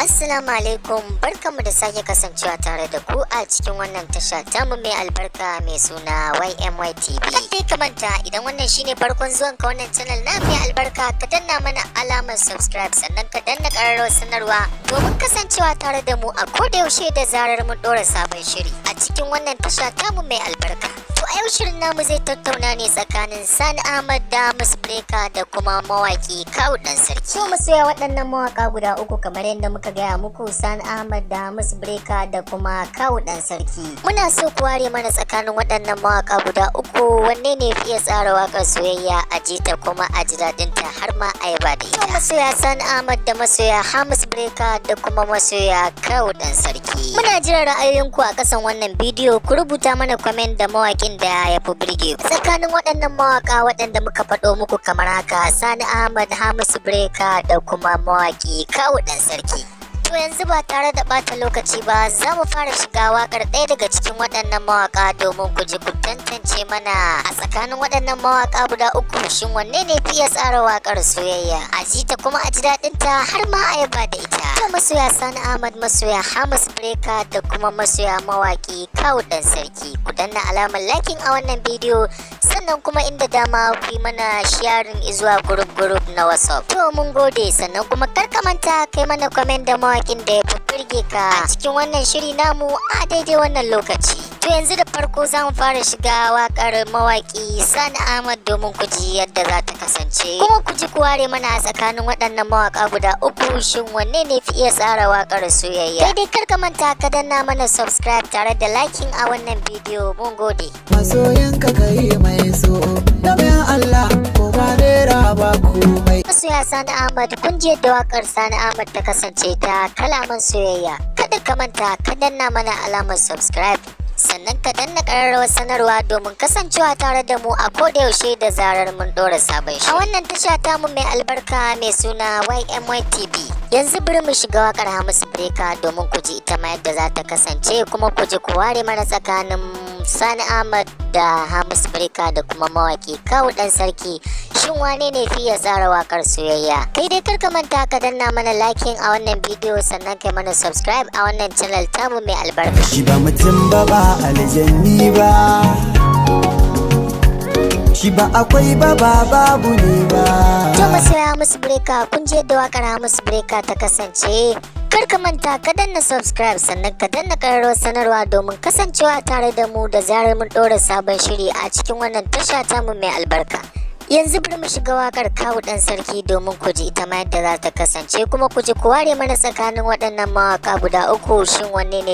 Assalamu alaikum, barkanmu da sake kasancewa tare da ku a cikin wannan tasha tamu mai albarka mai suna YMY TV. Kada ka manta idan wannan shine farkon zuwan ka wannan channel na mai albarka, ka danna mana alamar subscribe sannan ka danna ƙararrawar sanarwa domin kasancewa tare da mu a koda yaushe da zarar mun ɗora sabon shiri a cikin wannan tasha tamu mai albarka. To a yau shirin namu zai tattauna ne tsakanin Sani Ahmad da Breaker da kuma mawaki Kawu Dan Sarki. To masoya waɗannan mawaka guda uku kamar yadda muka gaya muku, Sani Ahmad da Breaker da kuma Kawu Dan Sarki. Muna so ku ware mana tsakanin waɗannan mawaka guda uku wanne ne fiye tsara waƙar soyayya a jita kuma a ji daɗinta har ma a yaba da ita. To masoya Sani Ahmad da masoya Breaker da kuma masoya Kawu Dan Sarki. Muna jiran ra'ayoyinku a ƙasan wannan bidiyo, ku rubuta mana comment da mawakin da ya fi birge ku tsakanin waɗannan mawaka waɗanda muka faɗo muku kamar haka: Sani Ahmad, Breaker da kuma mawaki Kawu Dan Sarki. To yanzu ba tare da ɓata lokaci ba, za mu fara shiga waƙar ɗaya daga cikin waɗannan mawaka domin ku ji ku tantance mana a tsakanin waɗannan mawaka guda uku shin wanne ne fiye tsara waƙar soyayya a ji ta kuma a ji daɗinta har ma a yaba da ita. To masoya Sani Ahmad, masoya Breaker da kuma masoya mawaki Kawu Dan Sarki, ku danna alamar liking a wannan bidiyo sannan kuma inda dama ku yi mana sharing zuwa group na WhatsApp. To mun gode, sannan kuma kar ka manta kai mana comment da mawakin da ya fi birge ka a cikin wannan shiri namu a daidai wannan lokaci. To yanzu da farko za mu fara shiga wakar mawaki Sani Ahmad domin ku ji yadda za ta kasance kuma ku ji ku ware mana a tsakanin waɗannan mawaka guda uku shin wanne ne fi iya tsara wakar soyayya. Daidai kar ka manta ka danna mana subscribe tare da liking a wannan bidiyo. Mun gode. Masoyinka kai mai so da bayan Allah ko ba naira ba komai. Masoya Sani Ahmad, kun ji yadda wakar Sani Ahmad ta kasance ta kalaman soyayya. Kada ka manta ka danna mana alamar subscribe sannan ka danna ƙararrawar sanarwa domin kasancewa tare da mu a koda yaushe da zarar mun ɗora sabon shi a wannan tasha tamu mai albarka mai suna YMY TV. Yanzu bari mu shiga wakar Breaker domin ku ji ita ma yadda za ta kasance kuma ku ji ku ware mana tsakanin Sani Ahmad da Breaker da kuma mawaki Kawu Dan Sarki shin wane ne fiye tsara wakar soyayya. Kai dai kar ka manta ka danna mana liking a wannan bidiyo sannan kai mana subscribe a wannan channel tamu mai albarka. Shi ba mutum ba aljanni ba, shi ba akwai ba babu ne ba. To masoya Breaker, kun je da wakar Breaker ta kasance. Kar ka manta ka danna subscribe sannan ka danna ƙararrawar sanarwa domin kasancewa tare da mu da zarar mun ɗora sabon shiri a cikin wannan tasha tamu mai albarka. Yanzu bari mu shiga wakar Kawu Dan Sarki domin ku ji ita ma yadda za ta kasance kuma ku ji ku ware mana tsakanin waɗannan mawaka guda uku shin wanne ne